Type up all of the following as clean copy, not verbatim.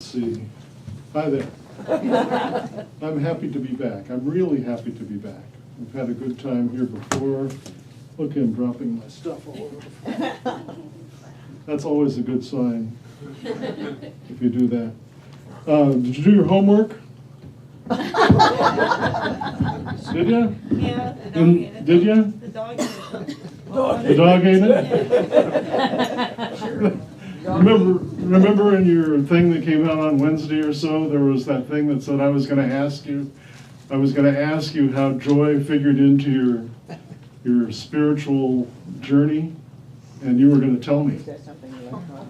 See. Hi there. I'm happy to be back. I'm really happy to be back. We've had a good time here before. Look, I'm dropping my stuff all over the floor. That's always a good sign if you do that. Did you do your homework? Did you? Yeah, the dog ate it. Did you? The dog ate it. The dog ate it? Remember in your thing that came out on Wednesday or so, there was that thing that said I was going to ask you how joy figured into your spiritual journey, and you were going to tell me. Is that something you want to talk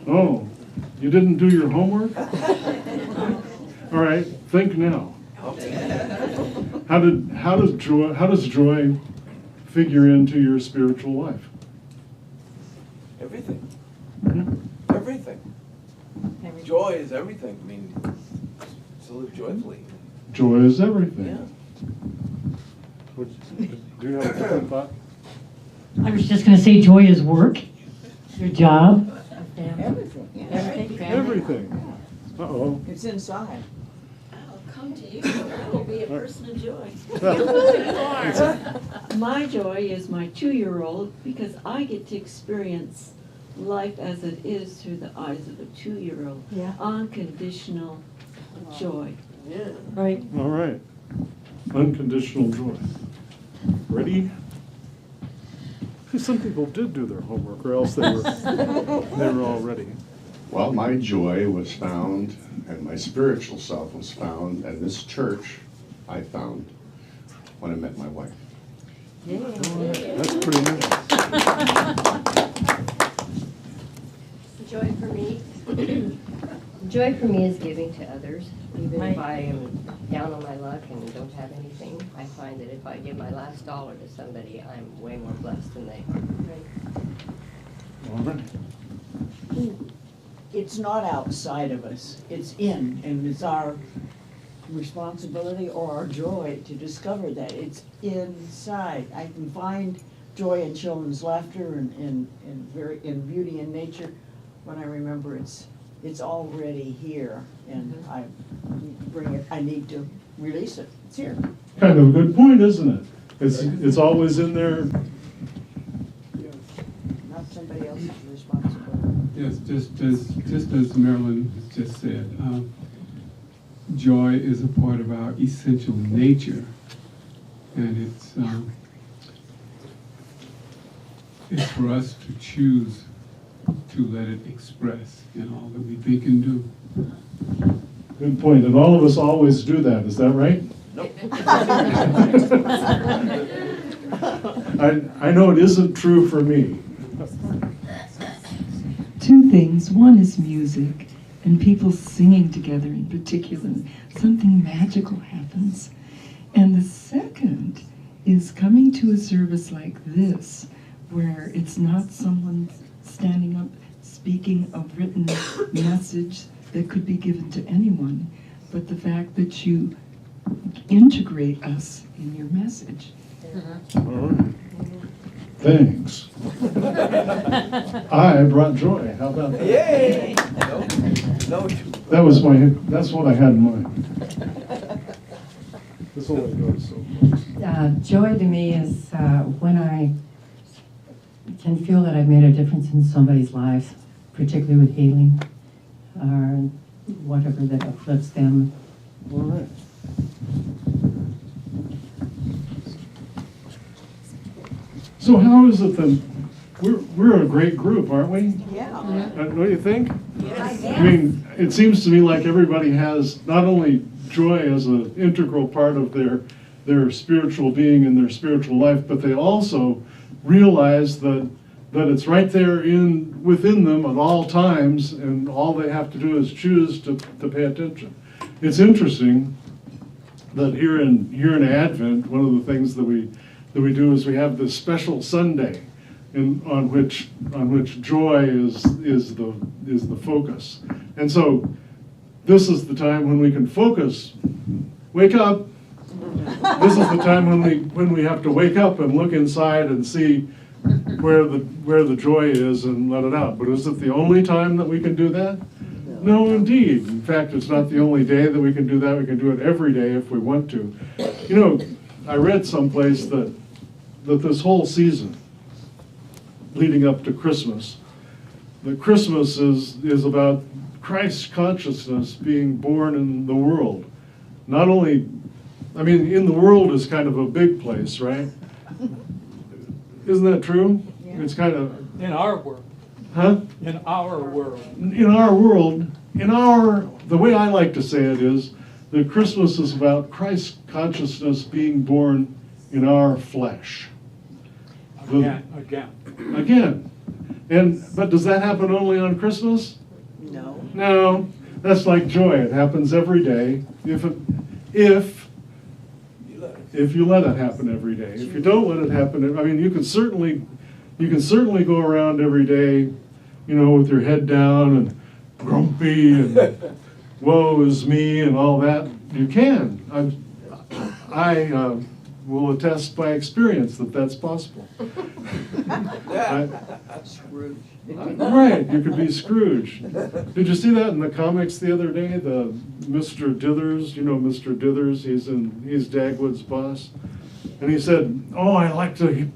about? Oh, you didn't do your homework? All right, think now. How does joy figure into your spiritual life? Everything. Hmm? Everything. Joy is everything. I mean, to live joyfully. Joy is everything. Yeah. Do you have a different thought? I was just going to say joy is work, your job. Everything. Everything. Uh-oh. It's inside. I'll come to you. I will be a person of joy. My joy is my 2-year-old because I get to experience life as it is through the eyes of a 2-year-old. Yeah. Unconditional joy. Yeah. Right. All right. Unconditional joy. Ready? Some people did do their homework, or else they were all ready. Well, my joy was found, and my spiritual self was found, and this church I found when I met my wife. That's pretty nice. Joy for me, joy for me is giving to others. Even if I am down on my luck and don't have anything, I find that if I give my last dollar to somebody, I'm way more blessed than they are. All right. It's not outside of us. It's in, and it's our responsibility or our joy to discover that. It's inside. I can find joy in children's laughter and in beauty in nature when I remember it's already here, and I bring it. I need to release it. It's here. Kind of a good point, isn't it? It's always in there. Not somebody else's responsibility. Yes, just as Marilyn has just said, joy is a part of our essential nature, and it's for us to choose to let it express in all that we think and do. Good point. And all of us always do that. Is that right? Nope. I know it isn't true for me. Two things. One is music and people singing together in particular. Something magical happens. And the second is coming to a service like this, where it's not someone standing up speaking a written message that could be given to anyone, but the fact that you integrate us in your message. All right. Thanks. I brought joy. How about that? Yay! No. That's what I had in mind. This only goes so close. Joy to me is when I can feel that I've made a difference in somebody's life, particularly with healing or whatever that uplifts them. All right. So how is it that we're a great group, aren't we? Yeah. Don't you think? Yes. I mean, it seems to me like everybody has not only joy as an integral part of their spiritual being and their spiritual life, but they also realize that it's right there within them at all times, and all they have to do is choose to pay attention. It's interesting that here in Advent, one of the things that we do is we have this special Sunday on which joy is the focus. And so this is the time when we can focus. Wake up. This is the time when we have to wake up and look inside and see where the joy is and let it out. But is it the only time that we can do that? No, indeed. In fact, it's not the only day that we can do that. We can do it every day if we want to. You know, I read someplace that this whole season leading up to Christmas, that Christmas is about Christ's consciousness being born in the world. Not only, I mean, in the world is kind of a big place, right? Isn't that true? Yeah. It's kind of, In our world. huh? In our world. In our world, the way I like to say it is that Christmas is about Christ's consciousness being born in our flesh. Again. But does that happen only on Christmas? No. No, that's like joy. It happens every day. If you let it happen every day. If you don't let it happen, I mean, you can certainly go around every day, you know, with your head down and grumpy and woe is me and all that. You can. I will attest by experience that that's possible. Scrooge. Right, you could be Scrooge. Did you see that in the comics the other day? The Mr. Dithers, you know Mr. Dithers, he's Dagwood's boss. And he said, "Oh, I like to hear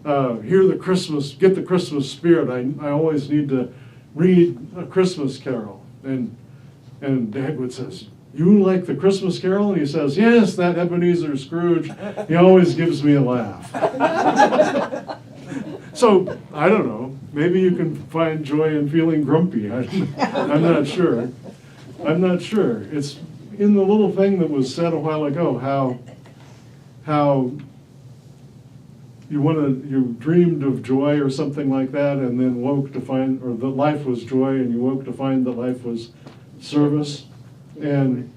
get the Christmas spirit. I always need to read a Christmas carol." And Dagwood says, "You like the Christmas carol?" And he says, "Yes, that Ebenezer Scrooge, he always gives me a laugh." So, I don't know, maybe you can find joy in feeling grumpy. I'm not sure. It's in the little thing that was said a while ago, how you dreamed of joy or something like that, and then woke to find, or that life was joy, and you woke to find that life was service. And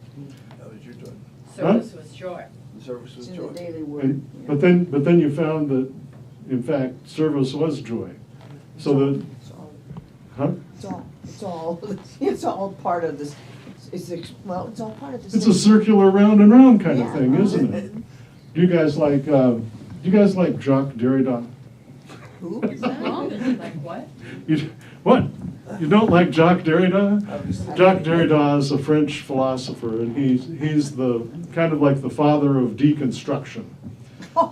That was your joy. Service was joy. The service was It's in joy. the daily word. but then you found that, in fact, service was joy. So that, huh? It's all part of this. It's all part of this. It's a circular round and round kind of Yeah. thing, isn't it? Do you guys like Jacques Derrida? Who? Like what? What? You don't like Jacques Derrida? Obviously. Jacques Derrida is a French philosopher, and he's the kind of like the father of deconstruction.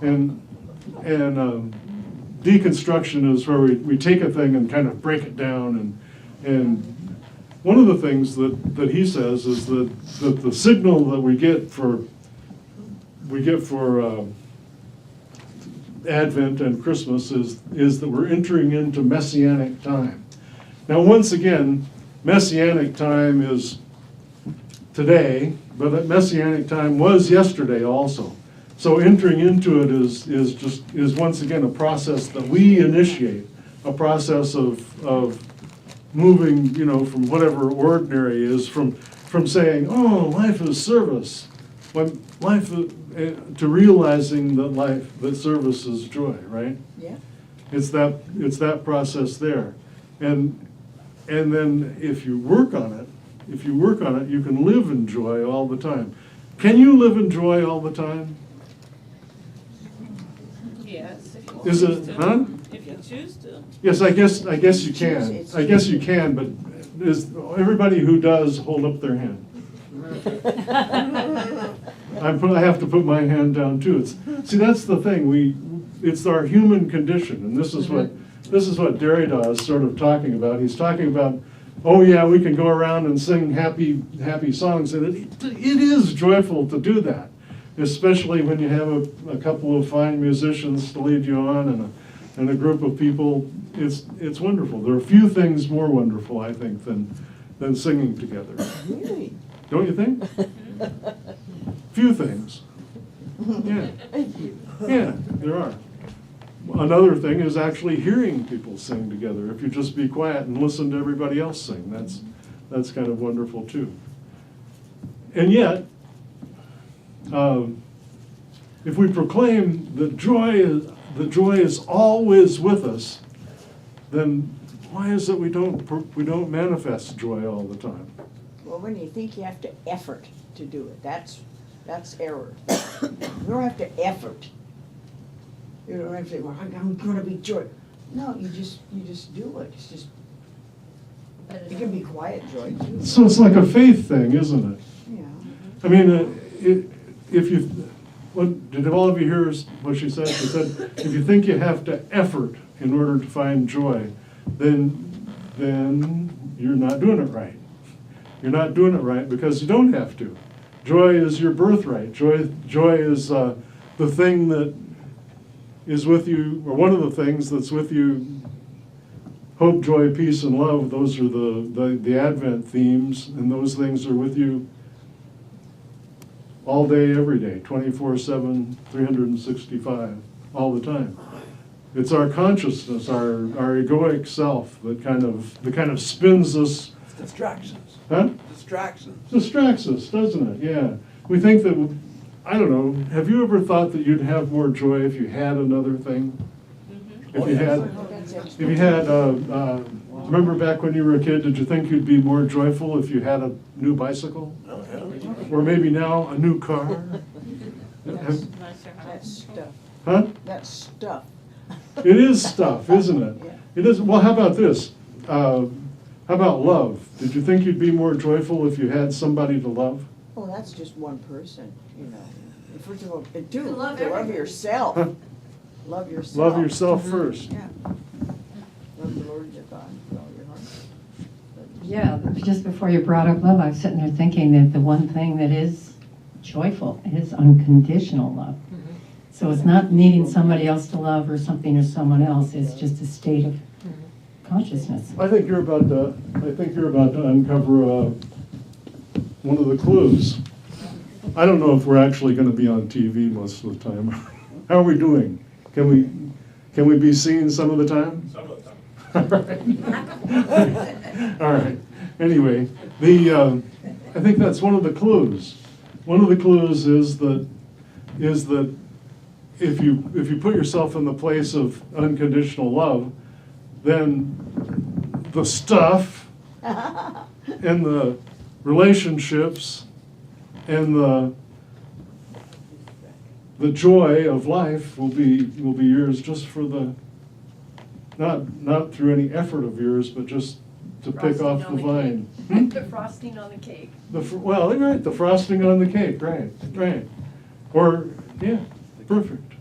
And deconstruction is where we take a thing and kind of break it down, and one of the things that he says is that the signal that we get for Advent and Christmas is that we're entering into Messianic time. Now, once again, Messianic time is today, but Messianic time was yesterday also. So entering into it is once again a process that we initiate, a process of moving, you know, from whatever ordinary is, from saying, "Oh, life is service," when life to realizing that service is joy, right? Yeah. It's that process there, and then if you work on it, you can live in joy all the time. Can you live in joy all the time? Yes, if you Is choose it, to. huh? If you choose to. Yes, I guess you can. It's- I guess you can, but is everybody who does hold up their hand? I have to put my hand down too. See, that's the thing. It's our human condition, and this is what Derrida is sort of talking about. He's talking about, oh yeah, we can go around and sing happy songs, and it is joyful to do that, especially when you have a couple of fine musicians to lead you on and a group of people. It's wonderful. There are few things more wonderful, I think, than singing together. Really? Don't you think? Few things. Yeah. Yeah, there are. Another thing is actually hearing people sing together. If you just be quiet and listen to everybody else sing, that's kind of wonderful too. And yet, if we proclaim that joy is always with us, then why is it we don't manifest joy all the time? Well, when you think you have to effort to do it, that's error. You don't have to effort. You don't have to say, well, I'm gonna be joy. No, you just do it. It's just It can be quiet joy too. So it's like a faith thing, isn't it? Yeah. I mean, if you, what, did all of you hear what she said? She said, if you think you have to effort in order to find joy, then you're not doing it right. You're not doing it right because you don't have to. Joy is your birthright. Joy is the thing that is with you, or one of the things that's with you. Hope, joy, peace, and love, those are the Advent themes, and those things are with you all day, every day, 24/7, 365, all the time. It's our consciousness, our egoic self that kind of spins us. Distractions. Huh? Distractions. Distracts us, doesn't it? Yeah. We think that, I don't know, have you ever thought that you'd have more joy if you had another thing? If you had, remember back when you were a kid, did you think you'd be more joyful if you had a new bicycle? Or maybe now, a new car? That's stuff. Huh? That's stuff. It is stuff, isn't it? Yeah. It is, well, how about this? How about love? Did you think you'd be more joyful if you had somebody to love? Oh, that's just one person, you know. First of all, and two, You love to love everyone. yourself. Huh? Love yourself. Love yourself first. Yeah. Love the Lord your God with all your heart. Yeah, just before you brought up love, I was sitting there thinking that the one thing that is joyful is unconditional love. So it's not needing somebody else to love or something or someone else, it's just a state of consciousness. I think you're about to uncover one of the clues. I don't know if we're actually going to be on TV most of the time. How are we doing? Can we be seen some of the time? Some of the time. All right. Anyway, I think that's one of the clues. One of the clues is that if you put yourself in the place of unconditional love, then the stuff and the relationships and the joy of life will be yours just for the not through any effort of yours, but just to pick off the vine. The frosting on the cake. Well, right, the frosting on the cake, right. Or yeah, perfect.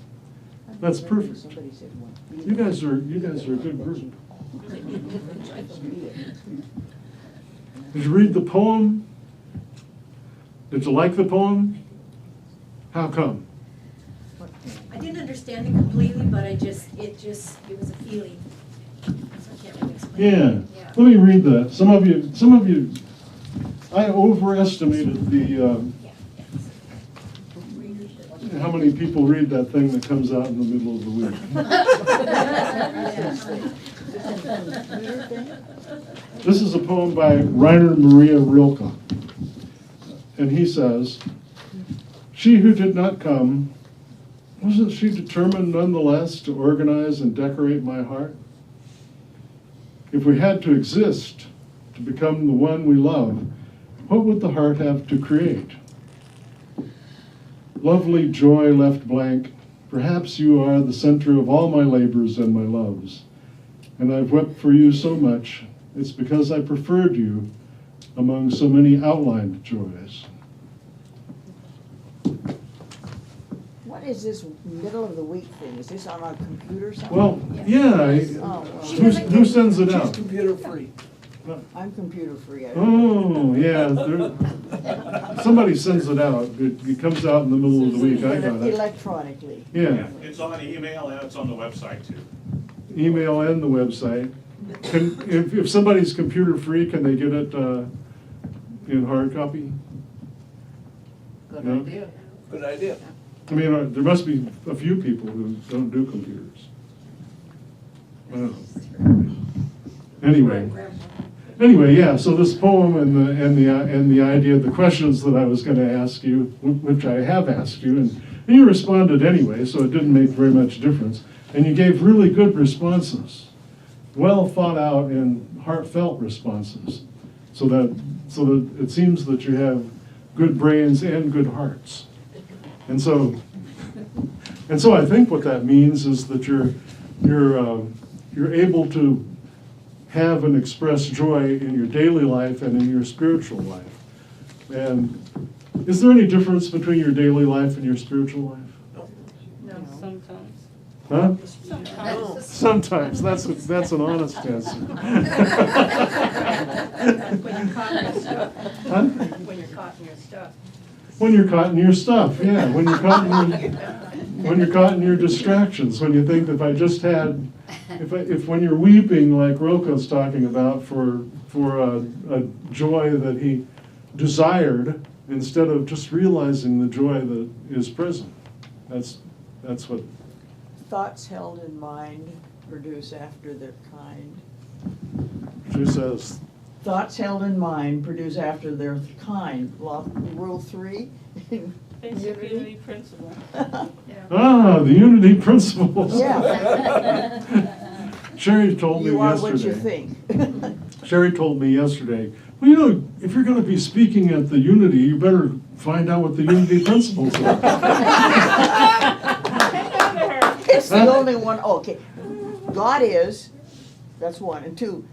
That's perfect. Somebody said one. You guys are a good group. Did you read the poem? Did you like the poem? How come? I didn't understand it completely, but it was a feeling. So I can't really explain Yeah. it. Let me read that. Some of you, I overestimated how many people read that thing that comes out in the middle of the week. This is a poem by Rainer Maria Rilke. And he says, "She who did not come, wasn't she determined nonetheless to organize and decorate my heart? If we had to exist to become the one we love, what would the heart have to create? Lovely joy left blank, perhaps you are the center of all my labors and my loves. And I've wept for you so much, it's because I preferred you among so many outlined joys." What is this middle of the week thing? Is this on our computer somewhere? Well, yeah, Oh, well, who sends it She's out? computer free. I'm computer free. I don't know. Oh, yeah, somebody sends it out. It comes out in the middle of the week, I got it. Electronically. Yeah, It's on email and it's on the website too. email and the website. If somebody's computer free, can they get it in hard copy? Good No? idea. Good idea. I mean, there must be a few people who don't do computers. I don't know. Anyway, yeah. So this poem and the idea, the questions that I was going to ask you, which I have asked you, and you responded anyway, so it didn't make very much difference. And you gave really good responses, well thought out and heartfelt responses, so that it seems that you have good brains and good hearts. And so I think what that means is that you're able to have and express joy in your daily life and in your spiritual life. And is there any difference between your daily life and your spiritual life? No, sometimes. Huh? Sometimes. Sometimes. That's an honest answer. When you're caught in your stuff. Huh? When you're caught in your stuff. When you're caught in your stuff, yeah. When you're caught in your distractions. When you think if I just had, if when you're weeping like Roko's talking about for a joy that he desired, instead of just realizing the joy that is present. That's what. Thoughts held in mind produce after their kind. She says. Thoughts held in mind produce after their kind. Rule 3. Basic unity principle. Ah, the unity principles. Yeah. Sherry told me You are yesterday. what you think. Sherry told me yesterday, well, you know, if you're going to be speaking at the unity, you better find out what the unity principles are. It's the only one, okay. God is, that's one, and 2,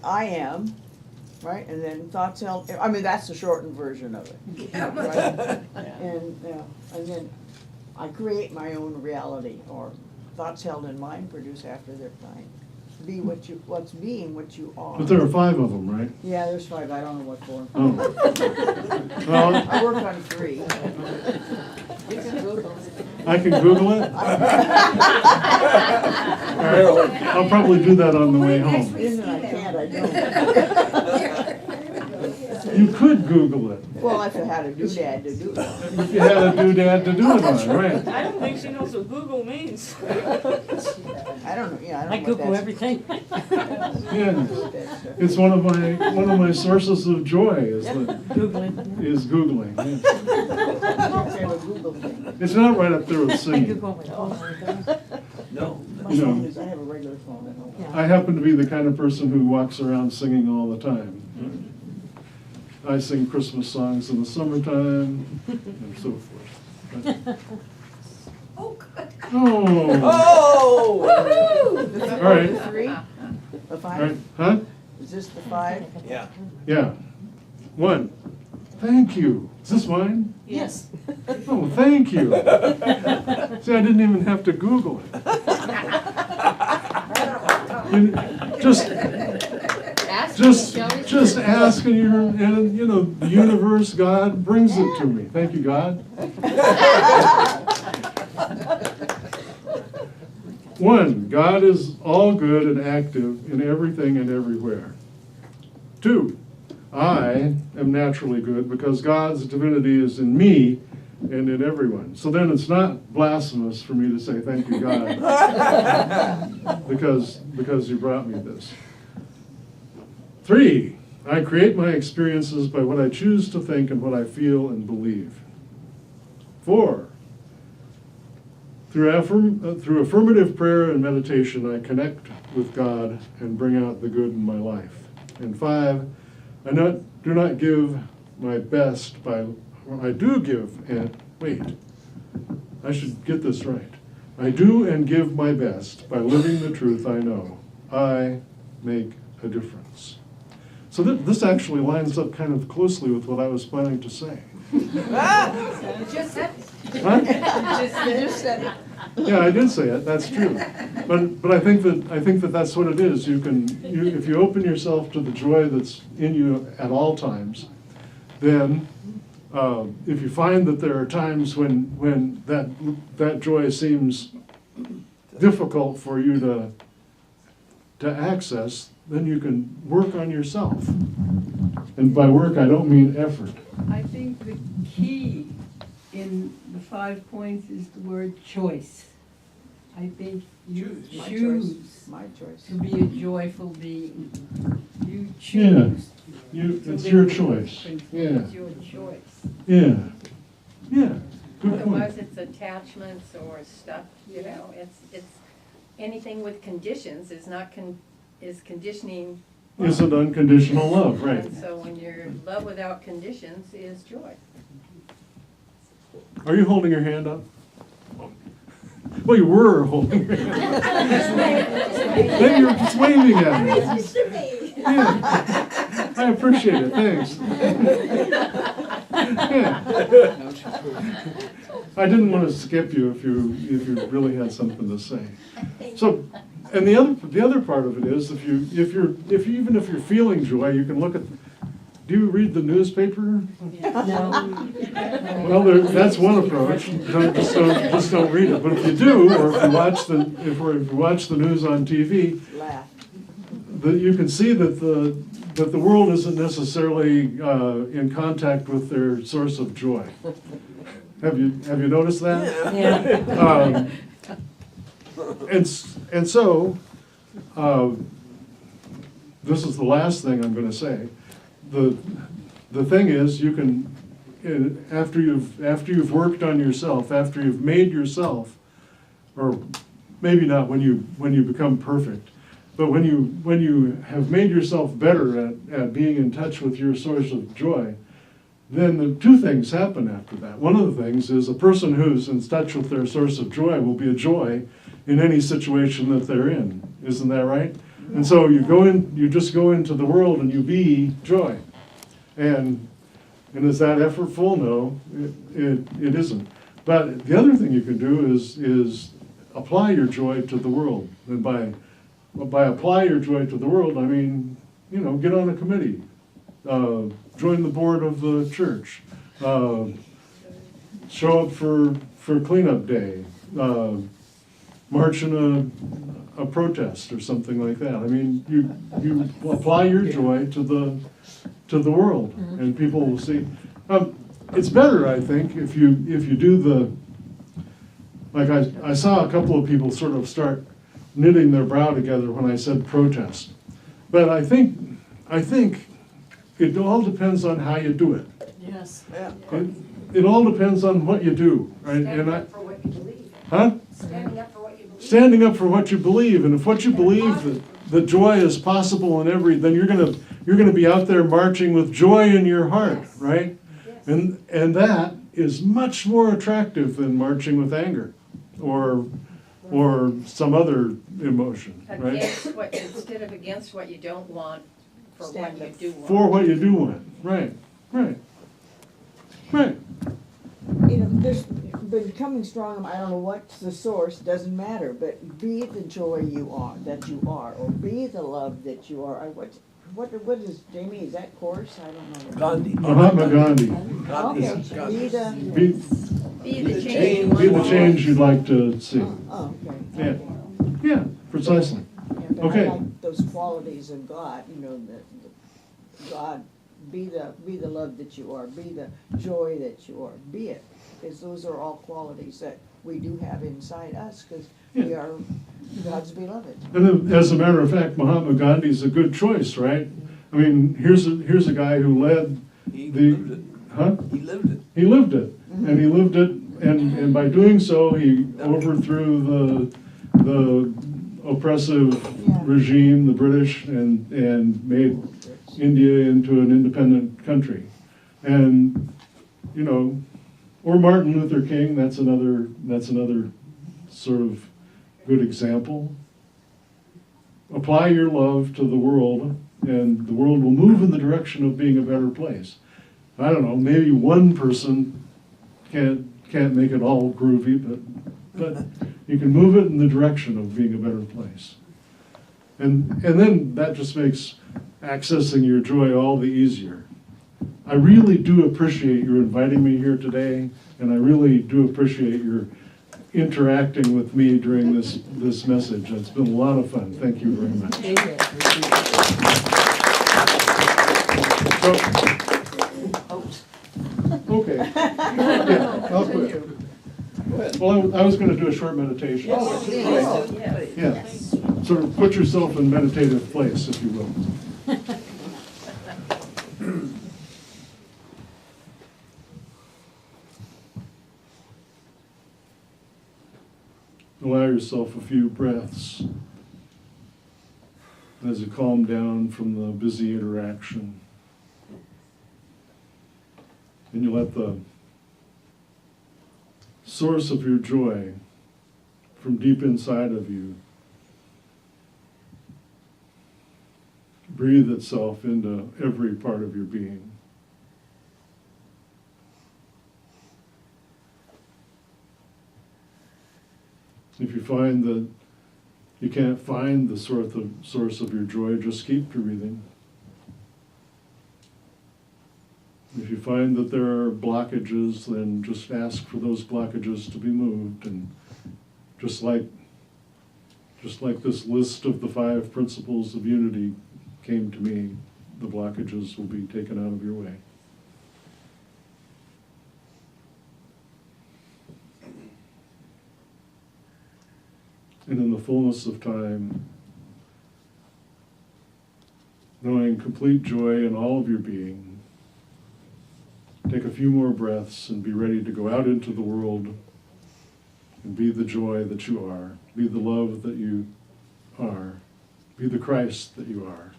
I am, right? And then thoughts held, I mean, that's the shortened version of it. Right? And then I create my own reality, or thoughts held in mind produce after their kind. Be what you are. But there are 5 of them, right? Yeah, there's 5, I don't know what for. Oh. Well, I worked on 3. You can Google it. I can Google it? All right. I'll probably do that on the way home. Isn't I can't, I don't. You could Google it. Well, if I had a doodad to do it. If you had a doodad to do it on, right? I don't think she knows what Google means. I don't know, yeah, I don't know what that's. everything. Yeah. It's one of my sources of joy is Googling. is Googling. Yeah. Okay, well, Google thing. It's not right up there with singing. No. My You know. phone is, I have a regular phone at home. I happen to be the kind of person who walks around singing all the time. I sing Christmas songs in the summertime and so forth. But- Oh, good. Oh, Oh! all right, The 3? The all 5? right, huh? Is this the 5? Yeah. Yeah. 1. Thank you. Is this mine? Yes. Oh, thank you. See, I didn't even have to Google it. Just ask and you know, the universe, God brings it to me. Thank you, God. 1, God is all good and active in everything and everywhere. 2, I am naturally good because God's divinity is in me and in everyone. So then it's not blasphemous for me to say thank you, God, because you brought me this. 3, I create my experiences by what I choose to think and what I feel and believe. 4, through affirmative prayer and meditation, I connect with God and bring out the good in my life. And 5, I do not give my best by, well, I do give, and wait, I should get this right. I do and give my best by living the truth I know. I make a difference. So this actually lines up kind of closely with what I was planning to say. You just said it. Huh? You just said it. Yeah, I did say it, that's true. But I think that that's what it is. If you open yourself to the joy that's in you at all times, then if you find that there are times when that joy seems difficult for you to access, then you can work on yourself. And by work, I don't mean effort. I think the key in the 5 points is the word choice. I think you My choose choice. My choice. to be a joyful being. You choose. It's your choice. Yeah. It's your choice. Yeah. Yeah. Good Otherwise, point. it's attachments or stuff, you know, it's anything with conditions is not is conditioning. Isn't unconditional love, right? And so when you're love without conditions is joy. Are you holding your hand up? Well, you were holding your hand. Then you were just waving at me. Mr. Me. Yeah. I appreciate it, thanks. Yeah. I didn't want to skip you if you really had something to say. So, and the other part of it is even if you're feeling joy, you can look at. Do you read the newspaper? No. Well, that's one approach. Just don't read it. But if you do, or if you watch the news on TV, Laugh. that you can see that the world isn't necessarily in contact with their source of joy. Have you noticed that? Yeah. And so this is the last thing I'm going to say. The thing is, you can after you've worked on yourself, after you've made yourself, or maybe not when you become perfect, but when you have made yourself better at being in touch with your source of joy, then the two things happen after that. One of the things is a person who's in touch with their source of joy will be a joy in any situation that they're in. Isn't that right? And so you just go into the world and you be joy. And is that effortful? No, it isn't. But the other thing you can do is apply your joy to the world. And by apply your joy to the world, I mean, get on a committee, join the board of the church, show up for cleanup day, march in a protest or something like that. I mean, you apply your joy to the world, and people will see. It's better, I think, if you do like I saw a couple of people sort of start knitting their brow together when I said protest, but I think it all depends on how you do it. Yes. It all depends on what you do, right? Standing up for what you believe. Huh? Standing up for what you believe. Standing up for what you believe, and if what you believe that joy is possible in then you're gonna be out there marching with joy in your heart, right? Yes. And that is much more attractive than marching with anger, or some other emotion, right? Instead of against what you don't want, for Stand what up. you do want. For what you do want, right. But becoming strong, I don't know what's the source, doesn't matter, but be the joy that you are, or be the love that you are. What is, Jamie, is that course? I don't know. Gandhi. Mahatma Gandhi. Okay, Be the change. Be the change you'd like to see. Oh, okay. Yeah. Okay. Yeah, precisely. Yeah, but Okay. I like those qualities of God, that God, be the love that you are, be the joy that you are, be it. Because those are all qualities that we do have inside us, because we are God's beloved. And as a matter of fact, Mahatma Gandhi is a good choice, right? I mean, here's a guy who led He lived it. Huh? He lived it. He lived it, and he lived it, and by doing so, he overthrew the oppressive regime, the British, and made India into an independent country. And or Martin Luther King, that's another sort of good example. Apply your love to the world, and the world will move in the direction of being a better place. I don't know, maybe one person can't make it all groovy, but you can move it in the direction of being a better place. And then that just makes accessing your joy all the easier. I really do appreciate your inviting me here today, and I really do appreciate your interacting with me during this message. It's been a lot of fun. Thank you very much. Okay. Yeah, I'll quit. Well, I was going to do a short meditation. Yeah. Sort of put yourself in meditative place, if you will. Allow yourself a few breaths as you calm down from the busy interaction. And you let the source of your joy from deep inside of you breathe itself into every part of your being. If you find that you can't find the source of your joy, just keep breathing. If you find that there are blockages, then just ask for those blockages to be moved. And just like this list of the 5 principles of unity came to me, the blockages will be taken out of your way. And in the fullness of time, knowing complete joy in all of your being, take a few more breaths and be ready to go out into the world and be the joy that you are, be the love that you are, be the Christ that you are.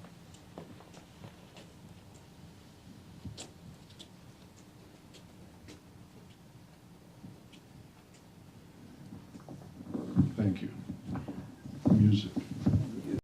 Thank you. Music.